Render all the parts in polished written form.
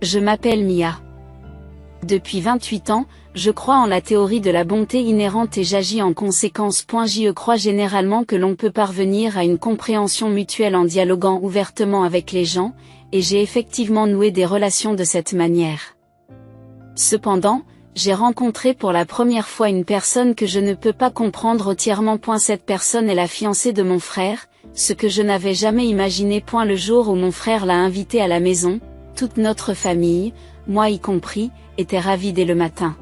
Je m'appelle Mia. Depuis 28 ans, je crois en la théorie de la bonté inhérente et j'agis en conséquence. Je crois généralement que l'on peut parvenir à une compréhension mutuelle en dialoguant ouvertement avec les gens, et j'ai effectivement noué des relations de cette manière. Cependant, j'ai rencontré pour la première fois une personne que je ne peux pas comprendre entièrement. Cette personne est la fiancée de mon frère, ce que je n'avais jamais imaginé. Le jour où mon frère l'a invitée à la maison, toute notre famille, moi y compris, était ravie dès le matin.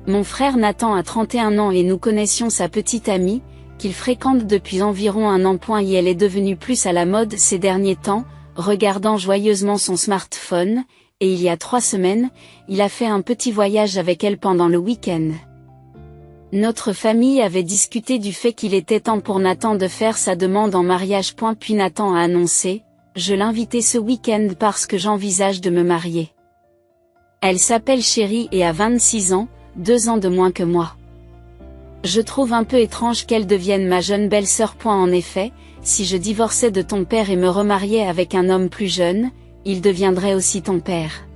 Mon frère Nathan a 31 ans et nous connaissions sa petite amie, qu'il fréquente depuis environ un an. Et elle est devenue plus à la mode ces derniers temps, regardant joyeusement son smartphone, et il y a 3 semaines, il a fait un petit voyage avec elle pendant le week-end. Notre famille avait discuté du fait qu'il était temps pour Nathan de faire sa demande en mariage. Puis Nathan a annoncé, je l'invitais ce week-end parce que j'envisage de me marier. Elle s'appelle Chérie et a 26 ans, 2 ans de moins que moi. Je trouve un peu étrange qu'elle devienne ma jeune belle-sœur. En effet, si je divorçais de ton père et me remariais avec un homme plus jeune, il deviendrait aussi ton père.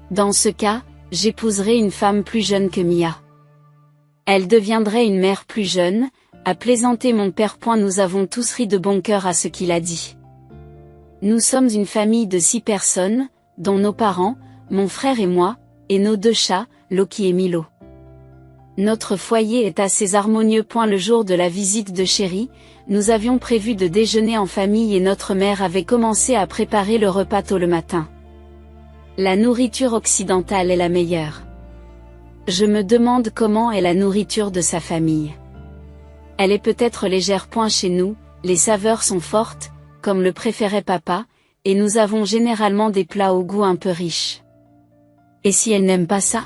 Dans ce cas, j'épouserais une femme plus jeune que Mia. Elle deviendrait une mère plus jeune, a plaisanté mon père. Nous avons tous ri de bon cœur à ce qu'il a dit. Nous sommes une famille de 6 personnes, dont nos parents, mon frère et moi, et nos 2 chats, Loki et Milo. Notre foyer est assez harmonieux. Le jour de la visite de Chérie, nous avions prévu de déjeuner en famille et notre mère avait commencé à préparer le repas tôt le matin. La nourriture occidentale est la meilleure. Je me demande comment est la nourriture de sa famille. Elle est peut-être légère. Chez nous, les saveurs sont fortes, comme le préférait papa, et nous avons généralement des plats au goût un peu riche. Et si elle n'aime pas ça ?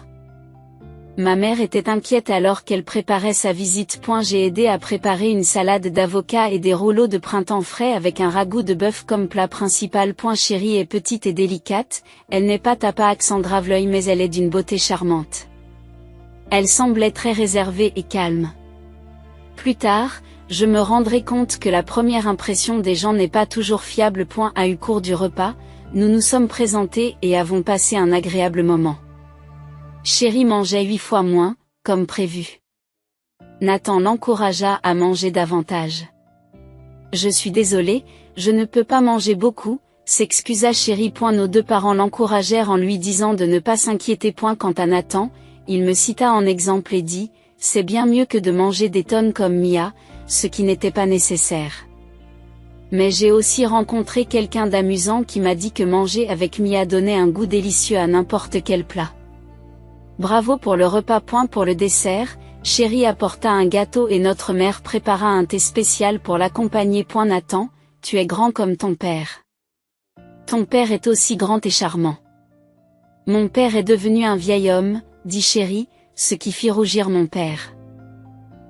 Ma mère était inquiète alors qu'elle préparait sa visite. J'ai aidé à préparer une salade d'avocat et des rouleaux de printemps frais avec un ragoût de bœuf comme plat principal. Chérie est petite et délicate, elle n'est pas Tapa Alexandra Vloy mais elle est d'une beauté charmante. Elle semblait très réservée et calme. Plus tard, je me rendrai compte que la première impression des gens n'est pas toujours fiable. À eu cours du repas, nous nous sommes présentés et avons passé un agréable moment. Chérie mangeait 8 fois moins, comme prévu. Nathan l'encouragea à manger davantage. Je suis désolée, je ne peux pas manger beaucoup, s'excusa Chérie. Nos 2 parents l'encouragèrent en lui disant de ne pas s'inquiéter. Quant à Nathan, il me cita en exemple et dit, c'est bien mieux que de manger des tonnes comme Mia, ce qui n'était pas nécessaire. Mais j'ai aussi rencontré quelqu'un d'amusant qui m'a dit que manger avec Mia donnait un goût délicieux à n'importe quel plat. Bravo pour le repas. Pour le dessert, Chérie apporta un gâteau et notre mère prépara un thé spécial pour l'accompagner. Nathan, tu es grand comme ton père. Ton père est aussi grand et charmant. Mon père est devenu un vieil homme, dit Chérie, ce qui fit rougir mon père.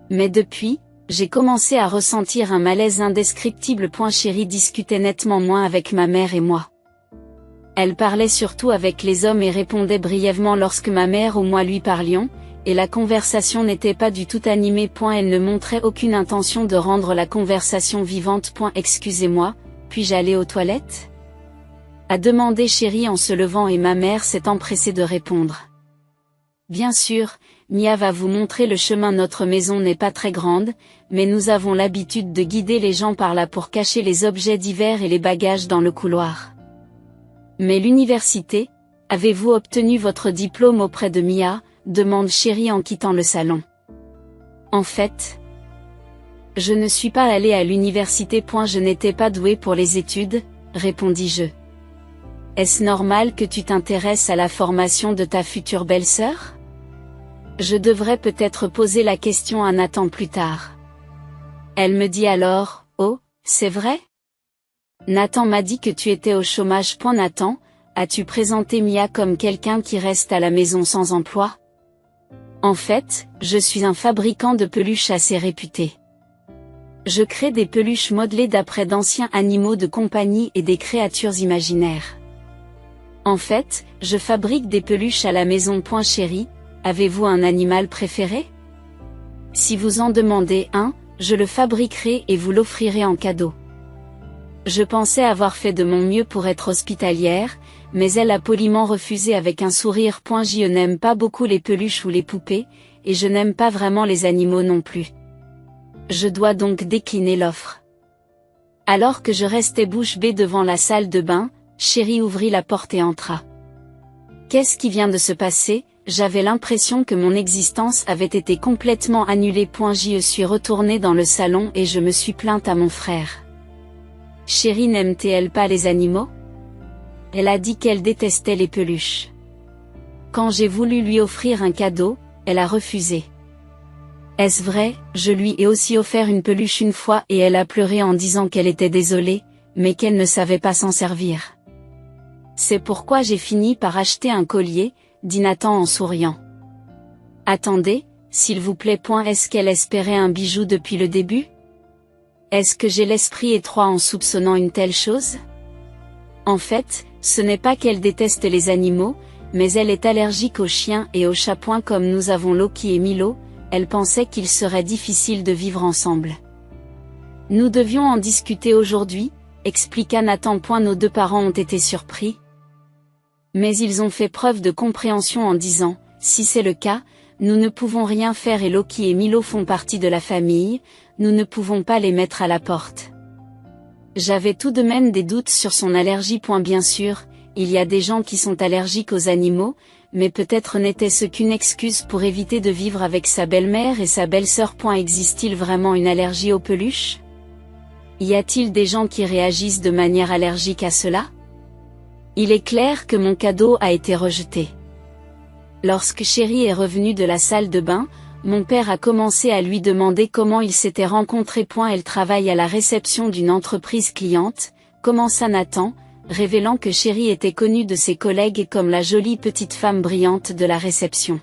Mais depuis, j'ai commencé à ressentir un malaise indescriptible. Chérie discutait nettement moins avec ma mère et moi. Elle parlait surtout avec les hommes et répondait brièvement lorsque ma mère ou moi lui parlions, et la conversation n'était pas du tout animée. Elle ne montrait aucune intention de rendre la conversation vivante. Excusez-moi, puis-je aller aux toilettes ? A demandé Chérie en se levant et ma mère s'est empressée de répondre. Bien sûr, Mia va vous montrer le chemin. Notre maison n'est pas très grande, mais nous avons l'habitude de guider les gens par là pour cacher les objets divers et les bagages dans le couloir. Mais l'université, avez-vous obtenu votre diplôme auprès de Mia ? Demande Chérie en quittant le salon. En fait, je ne suis pas allée à l'université. Je n'étais pas douée pour les études, répondis-je. Est-ce normal que tu t'intéresses à la formation de ta future belle-sœur ? Je devrais peut-être poser la question à Nathan plus tard. Elle me dit alors, oh, c'est vrai ? Nathan m'a dit que tu étais au chômage. Nathan, as-tu présenté Mia comme quelqu'un qui reste à la maison sans emploi ? En fait, je suis un fabricant de peluches assez réputé. Je crée des peluches modelées d'après d'anciens animaux de compagnie et des créatures imaginaires. En fait, je fabrique des peluches à la maison. Chérie, avez-vous un animal préféré ? Si vous en demandez un, je le fabriquerai et vous l'offrirai en cadeau. Je pensais avoir fait de mon mieux pour être hospitalière, mais elle a poliment refusé avec un sourire. Je n'aime pas beaucoup les peluches ou les poupées, et je n'aime pas vraiment les animaux non plus. Je dois donc décliner l'offre. Alors que je restais bouche bée devant la salle de bain, Chérie ouvrit la porte et entra. Qu'est-ce qui vient de se passer? J'avais l'impression que mon existence avait été complètement annulée. Je suis retournée dans le salon et je me suis plainte à mon frère. Chérie n'aime-t-elle pas les animaux? Elle a dit qu'elle détestait les peluches. Quand j'ai voulu lui offrir un cadeau, elle a refusé. Est-ce vrai? Je lui ai aussi offert une peluche une fois et elle a pleuré en disant qu'elle était désolée, mais qu'elle ne savait pas s'en servir. C'est pourquoi j'ai fini par acheter un collier, dit Nathan en souriant. Attendez, s'il vous plaît. Est-ce qu'elle espérait un bijou depuis le début? Est-ce que j'ai l'esprit étroit en soupçonnant une telle chose? En fait, ce n'est pas qu'elle déteste les animaux, mais elle est allergique aux chiens et aux chats. Comme nous avons Loki et Milo, elle pensait qu'il serait difficile de vivre ensemble. Nous devions en discuter aujourd'hui, expliqua Nathan. Nos deux parents ont été surpris. Mais ils ont fait preuve de compréhension en disant, si c'est le cas, nous ne pouvons rien faire et Loki et Milo font partie de la famille, nous ne pouvons pas les mettre à la porte. J'avais tout de même des doutes sur son allergie. Bien sûr, il y a des gens qui sont allergiques aux animaux, mais peut-être n'était-ce qu'une excuse pour éviter de vivre avec sa belle-mère et sa belle-sœur. Existe-t-il vraiment une allergie aux peluches? Y a-t-il des gens qui réagissent de manière allergique à cela? Il est clair que mon cadeau a été rejeté. Lorsque Chérie est revenue de la salle de bain, mon père a commencé à lui demander comment ils s'étaient rencontrés. Elle travaille à la réception d'une entreprise cliente, commença Nathan, révélant que Chérie était connue de ses collègues comme la jolie petite femme brillante de la réception.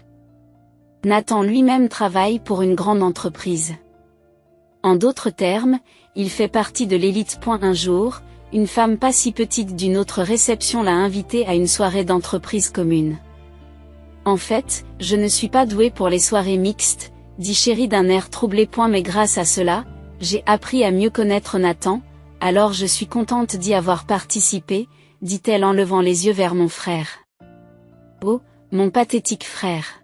Nathan lui-même travaille pour une grande entreprise. En d'autres termes, il fait partie de l'élite. Un jour, une femme pas si petite d'une autre réception l'a invité à une soirée d'entreprise commune. En fait, je ne suis pas douée pour les soirées mixtes, dit Chérie d'un air troublé. Mais grâce à cela, j'ai appris à mieux connaître Nathan, alors je suis contente d'y avoir participé, dit-elle en levant les yeux vers mon frère. Oh, mon pathétique frère.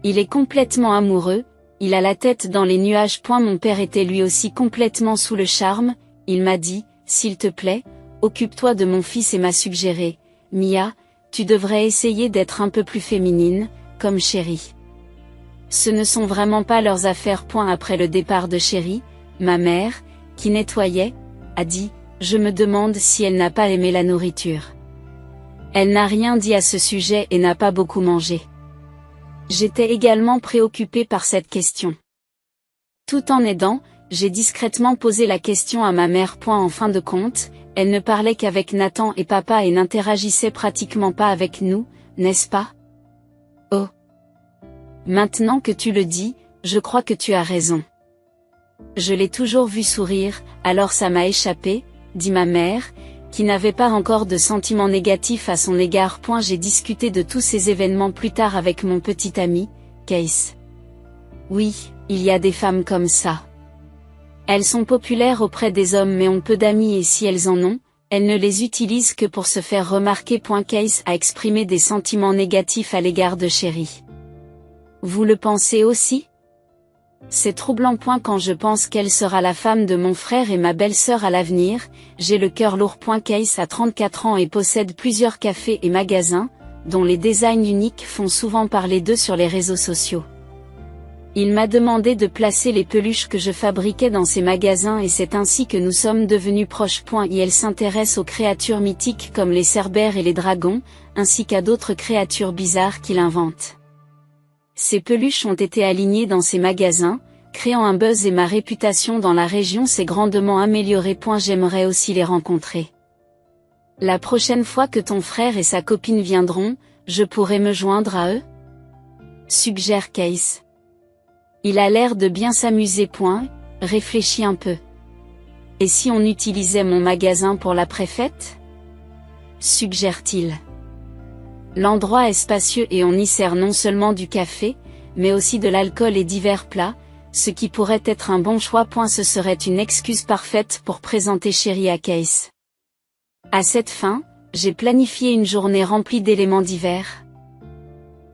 Il est complètement amoureux, il a la tête dans les nuages. Mon père était lui aussi complètement sous le charme, il m'a dit, s'il te plaît, occupe-toi de mon fils et m'a suggéré, Mia, tu devrais essayer d'être un peu plus féminine, comme Chérie. Ce ne sont vraiment pas leurs affaires. Après le départ de Chérie, ma mère, qui nettoyait, a dit, je me demande si elle n'a pas aimé la nourriture. Elle n'a rien dit à ce sujet et n'a pas beaucoup mangé. J'étais également préoccupée par cette question. Tout en aidant, j'ai discrètement posé la question à ma mère. En fin de compte, elle ne parlait qu'avec Nathan et papa et n'interagissait pratiquement pas avec nous, n'est-ce pas? Oh. Maintenant que tu le dis, je crois que tu as raison. Je l'ai toujours vu sourire, alors ça m'a échappé, dit ma mère, qui n'avait pas encore de sentiments négatifs à son égard. J'ai discuté de tous ces événements plus tard avec mon petit ami, Case. Oui, il y a des femmes comme ça. Elles sont populaires auprès des hommes mais ont peu d'amis et si elles en ont, elles ne les utilisent que pour se faire remarquer. Case a exprimé des sentiments négatifs à l'égard de Chérie. Vous le pensez aussi? C'est troublant. Quand je pense qu'elle sera la femme de mon frère et ma belle-sœur à l'avenir, j'ai le cœur lourd. Case a 34 ans et possède plusieurs cafés et magasins, dont les designs uniques font souvent parler d'eux sur les réseaux sociaux. Il m'a demandé de placer les peluches que je fabriquais dans ces magasins et c'est ainsi que nous sommes devenus proches. Et elle s'intéresse aux créatures mythiques comme les cerbères et les dragons, ainsi qu'à d'autres créatures bizarres qu'il invente. Ces peluches ont été alignées dans ces magasins, créant un buzz et ma réputation dans la région s'est grandement améliorée. J'aimerais aussi les rencontrer. La prochaine fois que ton frère et sa copine viendront, je pourrai me joindre à eux? Suggère Case. Il a l'air de bien s'amuser. Réfléchis un peu. Et si on utilisait mon magasin pour l'après-fête? Suggère-t-il. L'endroit est spacieux et on y sert non seulement du café, mais aussi de l'alcool et divers plats, ce qui pourrait être un bon choix. Ce serait une excuse parfaite pour présenter Chéri à Case. À cette fin, j'ai planifié une journée remplie d'éléments divers,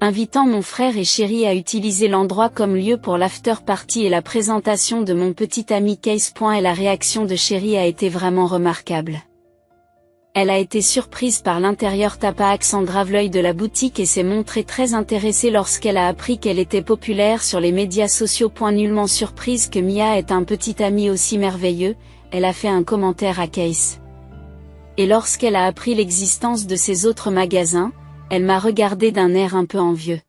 invitant mon frère et Chéri à utiliser l'endroit comme lieu pour l'after party et la présentation de mon petit ami Case. Et la réaction de Chéri a été vraiment remarquable. Elle a été surprise par l'intérieur tapax en grave l'œil de la boutique et s'est montrée très intéressée lorsqu'elle a appris qu'elle était populaire sur les médias sociaux. Nullement surprise que Mia ait un petit ami aussi merveilleux, elle a fait un commentaire à Case. Et lorsqu'elle a appris l'existence de ces autres magasins, elle m'a regardé d'un air un peu envieux.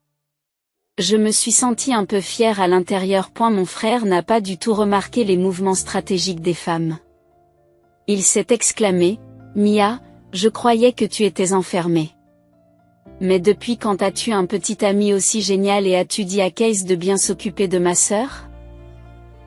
Je me suis sentie un peu fière à l'intérieur. Mon frère n'a pas du tout remarqué les mouvements stratégiques des femmes. Il s'est exclamé: Mia, je croyais que tu étais enfermée. Mais depuis quand as-tu un petit ami aussi génial et as-tu dit à Case de bien s'occuper de ma sœur?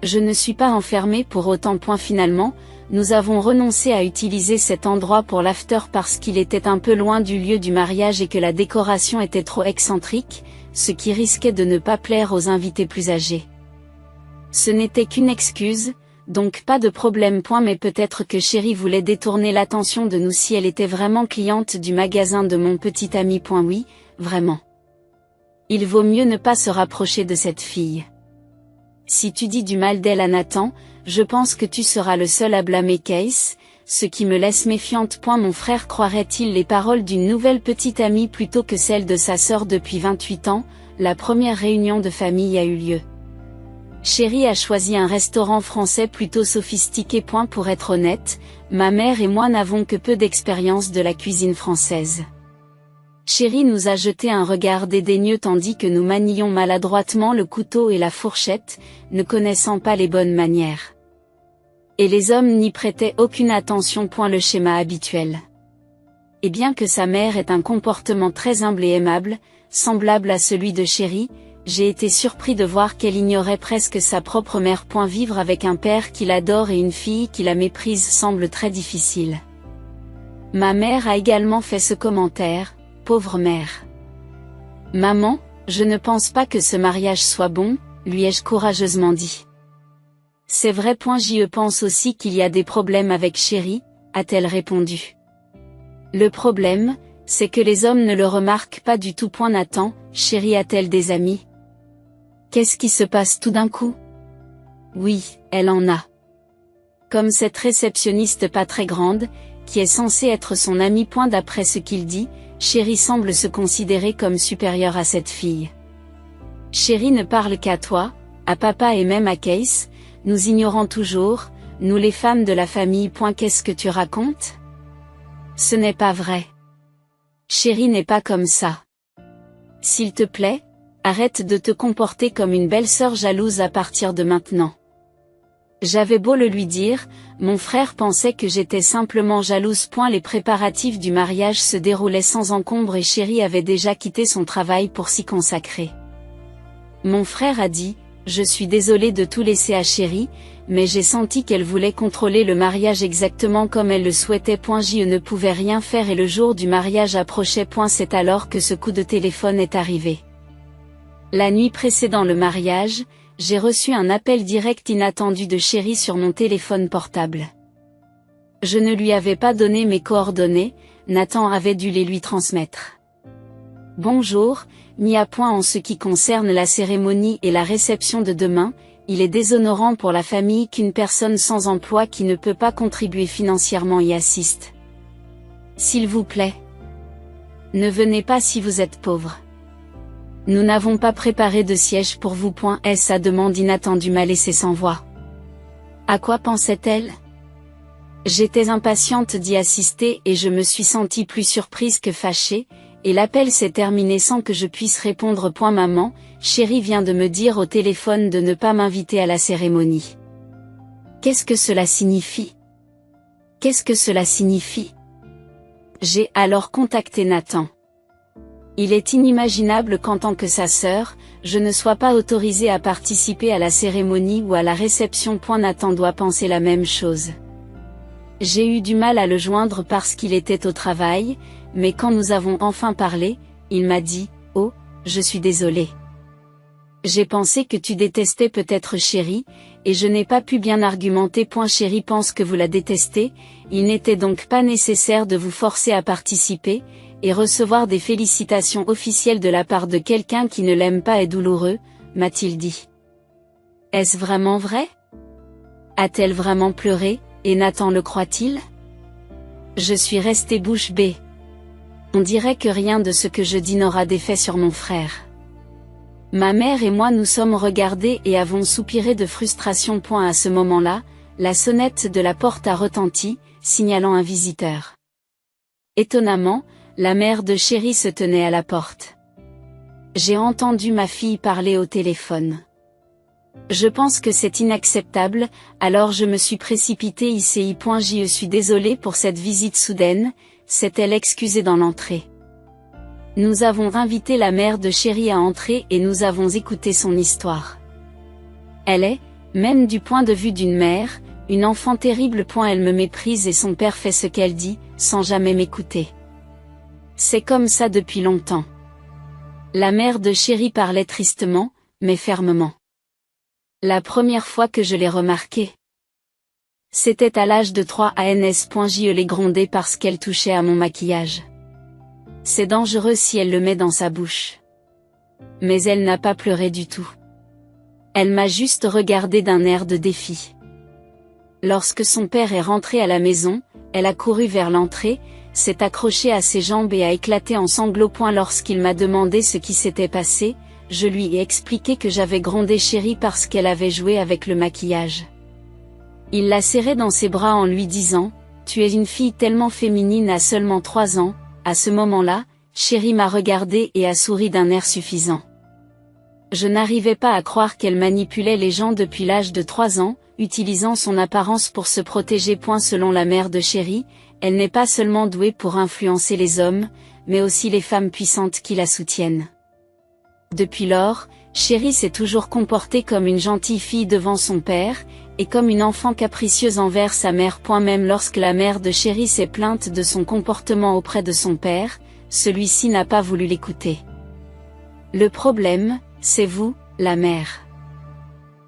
Je ne suis pas enfermée pour autant. Finalement, nous avons renoncé à utiliser cet endroit pour l'after parce qu'il était un peu loin du lieu du mariage et que la décoration était trop excentrique, ce qui risquait de ne pas plaire aux invités plus âgés. Ce n'était qu'une excuse, donc pas de problème. Mais peut-être que Chéri voulait détourner l'attention de nous si elle était vraiment cliente du magasin de mon petit ami. Oui, vraiment. Il vaut mieux ne pas se rapprocher de cette fille. Si tu dis du mal d'elle à Nathan, je pense que tu seras le seul à blâmer Case, ce qui me laisse méfiante. Mon frère croirait-il les paroles d'une nouvelle petite amie plutôt que celles de sa sœur? Depuis 28 ans, la première réunion de famille a eu lieu. Chéri a choisi un restaurant français plutôt sophistiqué. Pour être honnête, ma mère et moi n'avons que peu d'expérience de la cuisine française. Chéri nous a jeté un regard dédaigneux tandis que nous manions maladroitement le couteau et la fourchette, ne connaissant pas les bonnes manières. Et les hommes n'y prêtaient aucune attention. Le schéma habituel. Et bien que sa mère ait un comportement très humble et aimable, semblable à celui de Chéri, j'ai été surpris de voir qu'elle ignorait presque sa propre mère. Vivre avec un père qui l'adore et une fille qui la méprise semble très difficile. Ma mère a également fait ce commentaire: pauvre mère. Maman, je ne pense pas que ce mariage soit bon, lui ai-je courageusement dit. C'est vrai. Je pense aussi qu'il y a des problèmes avec Chéri, a-t-elle répondu. Le problème, c'est que les hommes ne le remarquent pas du tout. Nathan, Chéri a-t-elle des amis? Qu'est-ce qui se passe tout d'un coup? Oui, elle en a. Comme cette réceptionniste pas très grande, qui est censée être son amie. D'après ce qu'il dit, Chéri semble se considérer comme supérieure à cette fille. Chéri ne parle qu'à toi, à papa et même à Case, nous ignorant toujours, nous les femmes de la famille. Qu'est-ce que tu racontes? Ce n'est pas vrai. Chéri n'est pas comme ça. S'il te plaît, arrête de te comporter comme une belle-sœur jalouse à partir de maintenant. J'avais beau le lui dire, mon frère pensait que j'étais simplement jalouse. Les préparatifs du mariage se déroulaient sans encombre et Chéri avait déjà quitté son travail pour s'y consacrer. Mon frère a dit: je suis désolé de tout laisser à Chéri, mais j'ai senti qu'elle voulait contrôler le mariage exactement comme elle le souhaitait. Je ne pouvais rien faire et le jour du mariage approchait. C'est alors que ce coup de téléphone est arrivé. La nuit précédant le mariage, j'ai reçu un appel direct inattendu de Chéri sur mon téléphone portable. Je ne lui avais pas donné mes coordonnées, Nathan avait dû les lui transmettre. Bonjour, Mia. En ce qui concerne la cérémonie et la réception de demain, il est déshonorant pour la famille qu'une personne sans emploi qui ne peut pas contribuer financièrement y assiste. S'il vous plaît, ne venez pas si vous êtes pauvre. Nous n'avons pas préparé de siège pour vous. Sa demande inattendue m'a laissé sans voix. À quoi pensait-elle? J'étais impatiente d'y assister et je me suis sentie plus surprise que fâchée, et l'appel s'est terminé sans que je puisse répondre. Maman, Chéri vient de me dire au téléphone de ne pas m'inviter à la cérémonie. Qu'est-ce que cela signifie? Qu'est-ce que cela signifie? J'ai alors contacté Nathan. Il est inimaginable qu'en tant que sa sœur, je ne sois pas autorisée à participer à la cérémonie ou à la réception. Nathan doit penser la même chose. J'ai eu du mal à le joindre parce qu'il était au travail, mais quand nous avons enfin parlé, il m'a dit: oh, je suis désolée. J'ai pensé que tu détestais peut-être Chéri, et je n'ai pas pu bien argumenter. Chéri pense que vous la détestez, il n'était donc pas nécessaire de vous forcer à participer, et recevoir des félicitations officielles de la part de quelqu'un qui ne l'aime pas est douloureux, m'a-t-il dit. Est-ce vraiment vrai? A-t-elle vraiment pleuré, et Nathan le croit-il? Je suis restée bouche bée. On dirait que rien de ce que je dis n'aura d'effet sur mon frère. Ma mère et moi nous sommes regardés et avons soupiré de frustration. À ce moment-là, la sonnette de la porte a retenti, signalant un visiteur. Étonnamment, la mère de Chéri se tenait à la porte. J'ai entendu ma fille parler au téléphone. Je pense que c'est inacceptable, alors je me suis précipitée ici. Je suis désolée pour cette visite soudaine, s'est-elle excusée dans l'entrée. Nous avons invité la mère de Chéri à entrer et nous avons écouté son histoire. Elle est, même du point de vue d'une mère, une enfant terrible. Elle me méprise et son père fait ce qu'elle dit, sans jamais m'écouter. C'est comme ça depuis longtemps. La mère de Chéri parlait tristement, mais fermement. La première fois que je l'ai remarqué, c'était à l'âge de 3 ans. Je l'ai grondée parce qu'elle touchait à mon maquillage. C'est dangereux si elle le met dans sa bouche. Mais elle n'a pas pleuré du tout. Elle m'a juste regardé d'un air de défi. Lorsque son père est rentré à la maison, elle a couru vers l'entrée, s'est accrochée à ses jambes et a éclaté en sanglots. Lorsqu'il m'a demandé ce qui s'était passé, je lui ai expliqué que j'avais grondé Chéri parce qu'elle avait joué avec le maquillage. Il l'a serrée dans ses bras en lui disant « Tu es une fille tellement féminine à seulement 3 ans ». À ce moment-là, Chéri m'a regardé et a souri d'un air suffisant. Je n'arrivais pas à croire qu'elle manipulait les gens depuis l'âge de 3 ans, utilisant son apparence pour se protéger. Selon la mère de Chéri, elle n'est pas seulement douée pour influencer les hommes, mais aussi les femmes puissantes qui la soutiennent. Depuis lors, Chéri s'est toujours comportée comme une gentille fille devant son père, et comme une enfant capricieuse envers sa mère. Même lorsque la mère de Chéri s'est plainte de son comportement auprès de son père, celui-ci n'a pas voulu l'écouter. Le problème, c'est vous, la mère.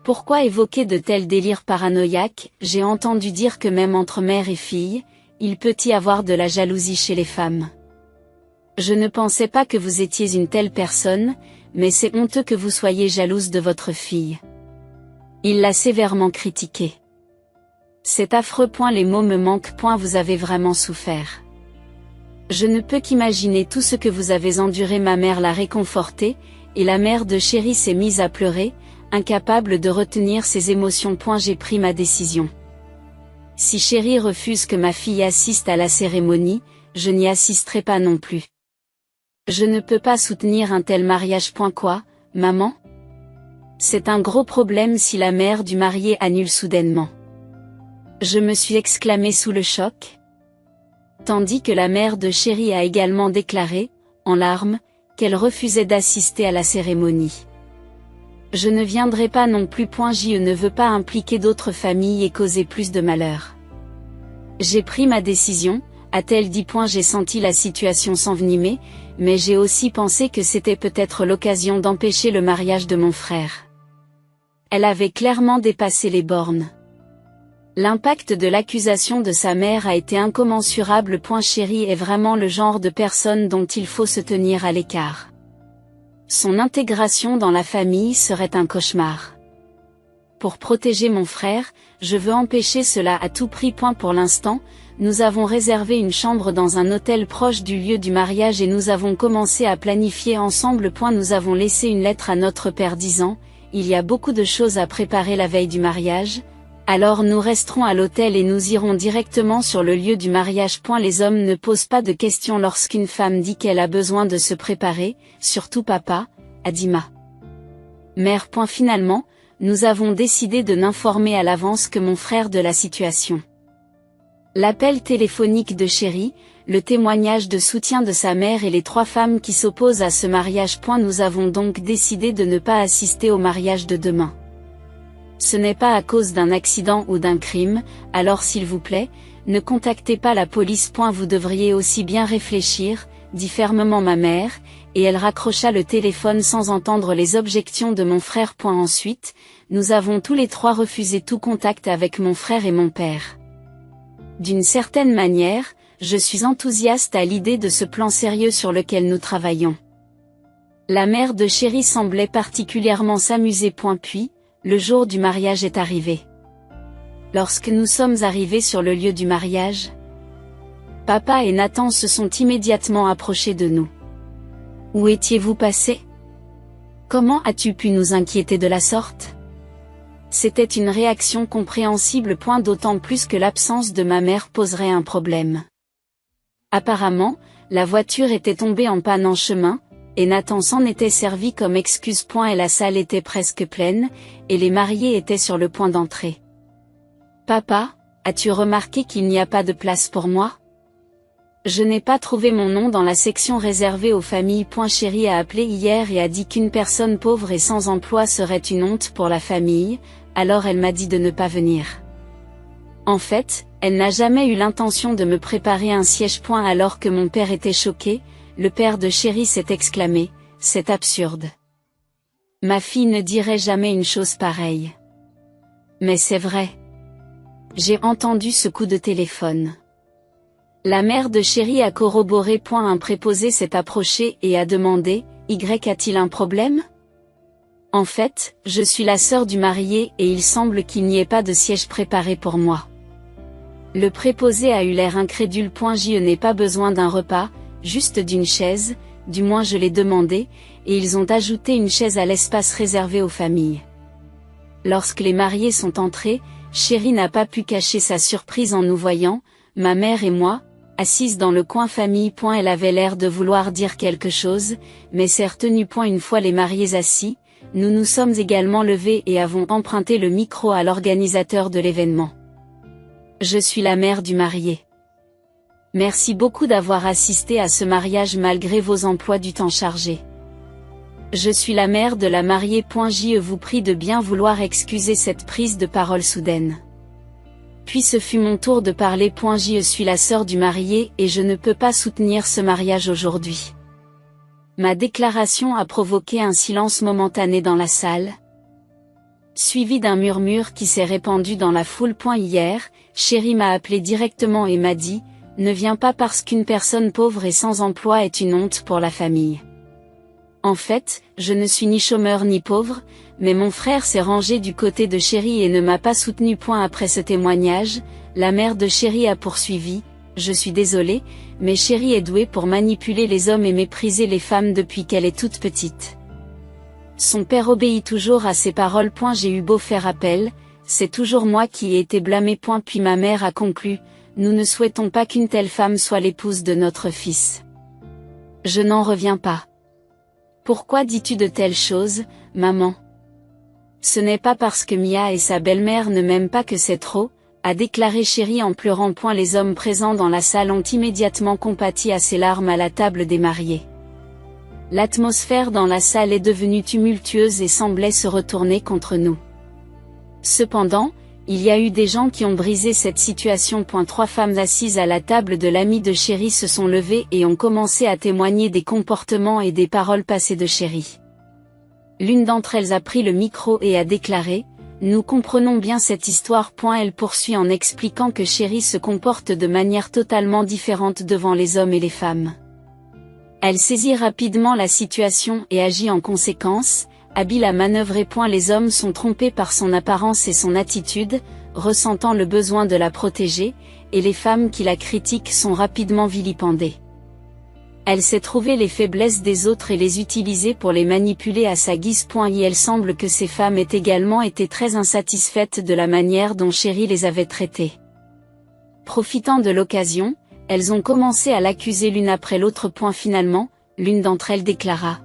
Pourquoi évoquer de tels délires paranoïaques? J'ai entendu dire que même entre mère et fille, il peut y avoir de la jalousie chez les femmes. Je ne pensais pas que vous étiez une telle personne, mais c'est honteux que vous soyez jalouse de votre fille. Il l'a sévèrement critiqué. C'est affreux. Les mots me manquent. Vous avez vraiment souffert. Je ne peux qu'imaginer tout ce que vous avez enduré. Ma mère l'a réconforté, et la mère de Chéri s'est mise à pleurer, incapable de retenir ses émotions. J'ai pris ma décision. Si Chéri refuse que ma fille assiste à la cérémonie, je n'y assisterai pas non plus. Je ne peux pas soutenir un tel mariage. Quoi, maman? C'est un gros problème si la mère du marié annule soudainement. Je me suis exclamée sous le choc. Tandis que la mère de Chéri a également déclaré, en larmes, qu'elle refusait d'assister à la cérémonie. Je ne viendrai pas non plus. Je ne veux pas impliquer d'autres familles et causer plus de malheur. J'ai pris ma décision, a-t-elle dit. J'ai senti la situation s'envenimer, mais j'ai aussi pensé que c'était peut-être l'occasion d'empêcher le mariage de mon frère. Elle avait clairement dépassé les bornes. L'impact de l'accusation de sa mère a été incommensurable. Chéri est vraiment le genre de personne dont il faut se tenir à l'écart. Son intégration dans la famille serait un cauchemar. Pour protéger mon frère, je veux empêcher cela à tout prix. Pour l'instant, nous avons réservé une chambre dans un hôtel proche du lieu du mariage et nous avons commencé à planifier ensemble. Nous avons laissé une lettre à notre père disant « Il y a beaucoup de choses à préparer la veille du mariage, alors nous resterons à l'hôtel et nous irons directement sur le lieu du mariage. Les hommes ne posent pas de questions lorsqu'une femme dit qu'elle a besoin de se préparer, surtout papa, a dit ma mère. Finalement, nous avons décidé de n'informer à l'avance que mon frère de la situation. L'appel téléphonique de Chéri, le témoignage de soutien de sa mère et les 3 femmes qui s'opposent à ce mariage. Nous avons donc décidé de ne pas assister au mariage de demain. Ce n'est pas à cause d'un accident ou d'un crime, alors s'il vous plaît, ne contactez pas la police. Vous devriez aussi bien réfléchir, dit fermement ma mère, et elle raccrocha le téléphone sans entendre les objections de mon frère. Ensuite, nous avons tous les trois refusé tout contact avec mon frère et mon père. D'une certaine manière, je suis enthousiaste à l'idée de ce plan sérieux sur lequel nous travaillons. La mère de Chéri semblait particulièrement s'amuser. Puis, le jour du mariage est arrivé. Lorsque nous sommes arrivés sur le lieu du mariage, papa et Nathan se sont immédiatement approchés de nous. « Où étiez-vous passé ? Comment as-tu pu nous inquiéter de la sorte ?» C'était une réaction compréhensible. D'autant plus que l'absence de ma mère poserait un problème. Apparemment, la voiture était tombée en panne en chemin, et Nathan s'en était servi comme excuse. Et la salle était presque pleine, et les mariés étaient sur le point d'entrer. « Papa, as-tu remarqué qu'il n'y a pas de place pour moi ? Je n'ai pas trouvé mon nom dans la section réservée aux familles. Chéri a appelé hier et a dit qu'une personne pauvre et sans emploi serait une honte pour la famille, alors elle m'a dit de ne pas venir. En fait, elle n'a jamais eu l'intention de me préparer un siège. Alors que mon père était choqué, le père de Chéri s'est exclamé, « C'est absurde. Ma fille ne dirait jamais une chose pareille. » Mais c'est vrai. J'ai entendu ce coup de téléphone. La mère de Chéri a corroboré. Un préposé s'est approché et a demandé, « Y a-t-il un problème ? En fait, je suis la sœur du marié et il semble qu'il n'y ait pas de siège préparé pour moi. » Le préposé a eu l'air incrédule. Je n'ai pas besoin d'un repas, juste d'une chaise, du moins je l'ai demandé, et ils ont ajouté une chaise à l'espace réservé aux familles. Lorsque les mariés sont entrés, Chéri n'a pas pu cacher sa surprise en nous voyant, ma mère et moi, assise dans le coin famille. Elle avait l'air de vouloir dire quelque chose, mais s'est retenue. Une fois les mariés assis, nous nous sommes également levés et avons emprunté le micro à l'organisateur de l'événement. Je suis la mère du marié. Merci beaucoup d'avoir assisté à ce mariage malgré vos emplois du temps chargés. Je suis la mère de la mariée. Je vous prie de bien vouloir excuser cette prise de parole soudaine. Puis ce fut mon tour de parler. Je suis la sœur du marié et je ne peux pas soutenir ce mariage aujourd'hui. Ma déclaration a provoqué un silence momentané dans la salle, suivi d'un murmure qui s'est répandu dans la foule. Hier, Chéri m'a appelé directement et m'a dit, « Ne viens pas parce qu'une personne pauvre et sans emploi est une honte pour la famille. » En fait, je ne suis ni chômeur ni pauvre, mais mon frère s'est rangé du côté de Chéri et ne m'a pas soutenu. Après ce témoignage, la mère de Chéri a poursuivi, « Je suis désolée, mais Chéri est douée pour manipuler les hommes et mépriser les femmes depuis qu'elle est toute petite. Son père obéit toujours à ses paroles. J'ai eu beau faire appel, c'est toujours moi qui ai été blâmée. Puis ma mère a conclu, « Nous ne souhaitons pas qu'une telle femme soit l'épouse de notre fils. » Je n'en reviens pas. Pourquoi dis-tu de telles choses, maman ? Ce n'est pas parce que Mia et sa belle-mère ne m'aiment pas que c'est trop, a déclaré Chéri en pleurant. Les hommes présents dans la salle ont immédiatement compati à ses larmes à la table des mariés. L'atmosphère dans la salle est devenue tumultueuse et semblait se retourner contre nous. Cependant, il y a eu des gens qui ont brisé cette situation. 3 femmes assises à la table de l'ami de Chéri se sont levées et ont commencé à témoigner des comportements et des paroles passées de Chéri. L'une d'entre elles a pris le micro et a déclaré, « Nous comprenons bien cette histoire. » Elle poursuit en expliquant que Chéri se comporte de manière totalement différente devant les hommes et les femmes. Elle saisit rapidement la situation et agit en conséquence, habile à manœuvrer. Les hommes sont trompés par son apparence et son attitude, ressentant le besoin de la protéger, et les femmes qui la critiquent sont rapidement vilipendées. Elle sait trouver les faiblesses des autres et les utiliser pour les manipuler à sa guise. Il semble que ces femmes aient également été très insatisfaites de la manière dont Chéri les avait traitées. Profitant de l'occasion, elles ont commencé à l'accuser l'une après l'autre. Finalement, l'une d'entre elles déclara,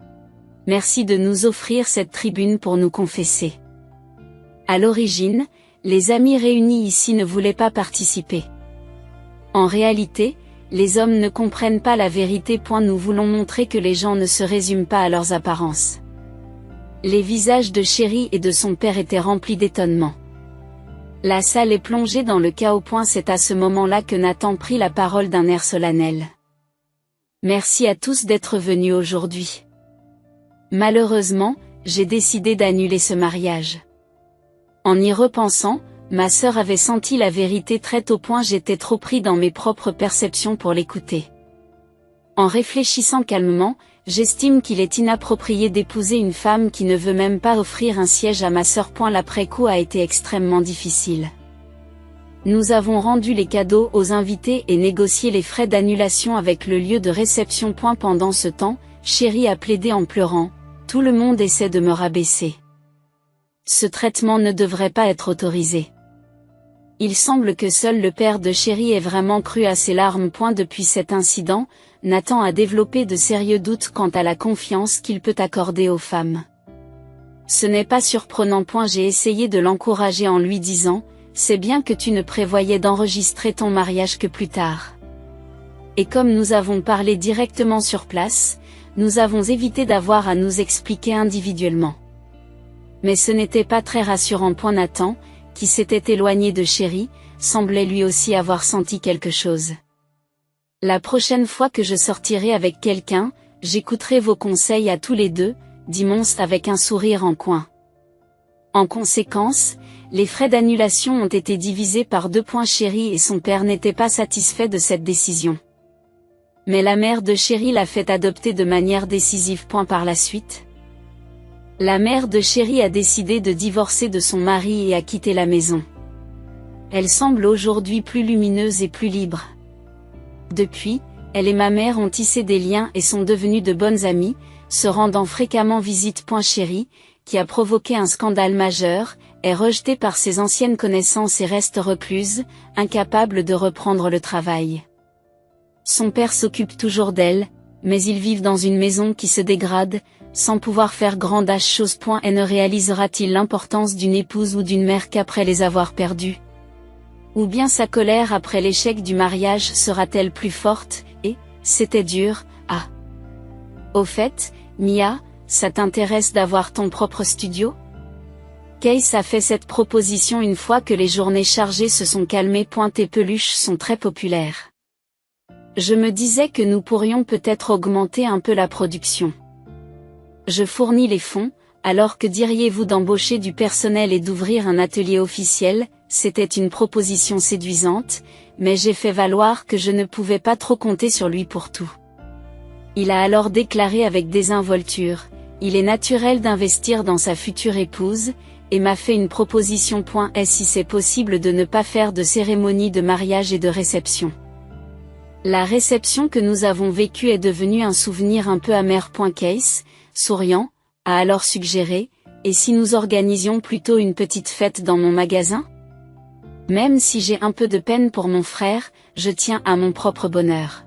« Merci de nous offrir cette tribune pour nous confesser. » À l'origine, les amis réunis ici ne voulaient pas participer. En réalité, les hommes ne comprennent pas la vérité. Nous voulons montrer que les gens ne se résument pas à leurs apparences. Les visages de Chéri et de son père étaient remplis d'étonnement. La salle est plongée dans le chaos. C'est à ce moment-là que Nathan prit la parole d'un air solennel. « Merci à tous d'être venus aujourd'hui. Malheureusement, j'ai décidé d'annuler ce mariage. En y repensant, ma sœur avait senti la vérité très tôt, j'étais trop pris dans mes propres perceptions pour l'écouter. En réfléchissant calmement, j'estime qu'il est inapproprié d'épouser une femme qui ne veut même pas offrir un siège à ma sœur. L'après-coup a été extrêmement difficile. Nous avons rendu les cadeaux aux invités et négocié les frais d'annulation avec le lieu de réception. Pendant ce temps, Chérie a plaidé en pleurant, tout le monde essaie de me rabaisser. Ce traitement ne devrait pas être autorisé. Il semble que seul le père de Chérie ait vraiment cru à ses larmes. Depuis cet incident, Nathan a développé de sérieux doutes quant à la confiance qu'il peut accorder aux femmes. Ce n'est pas surprenant. J'ai essayé de l'encourager en lui disant, c'est bien que tu ne prévoyais d'enregistrer ton mariage que plus tard. Et comme nous avons parlé directement sur place, nous avons évité d'avoir à nous expliquer individuellement. Mais ce n'était pas très rassurant. Nathan, qui s'était éloigné de Chérie, semblait lui aussi avoir senti quelque chose. La prochaine fois que je sortirai avec quelqu'un, j'écouterai vos conseils à tous les deux, dit Monstre avec un sourire en coin. En conséquence, les frais d'annulation ont été divisés par 2. Chérie et son père n'étaient pas satisfaits de cette décision. Mais la mère de Chérie l'a fait adopter de manière décisive. Par la suite, la mère de Chérie a décidé de divorcer de son mari et a quitté la maison. Elle semble aujourd'hui plus lumineuse et plus libre. Depuis, elle et ma mère ont tissé des liens et sont devenues de bonnes amies, se rendant fréquemment visite. Chérie, qui a provoqué un scandale majeur, est rejetée par ses anciennes connaissances et reste recluse, incapable de reprendre le travail. Son père s'occupe toujours d'elle, mais ils vivent dans une maison qui se dégrade, sans pouvoir faire grande chose. Et ne réalisera-t-il l'importance d'une épouse ou d'une mère qu'après les avoir perdus? Ou bien sa colère après l'échec du mariage sera-t-elle plus forte, et, c'était dur, ah. Au fait, Mia, ça t'intéresse d'avoir ton propre studio? Case a fait cette proposition une fois que les journées chargées se sont calmées. Tes peluches sont très populaires. Je me disais que nous pourrions peut-être augmenter un peu la production. Je fournis les fonds, alors que diriez-vous d'embaucher du personnel et d'ouvrir un atelier officiel? C'était une proposition séduisante, mais j'ai fait valoir que je ne pouvais pas trop compter sur lui pour tout. Il a alors déclaré avec désinvolture, il est naturel d'investir dans sa future épouse, et m'a fait une proposition. Si c'est possible de ne pas faire de cérémonie de mariage et de réception. La réception que nous avons vécue est devenue un souvenir un peu amer. Case, souriant, a alors suggéré, et si nous organisions plutôt une petite fête dans mon magasin? Même si j'ai un peu de peine pour mon frère, je tiens à mon propre bonheur.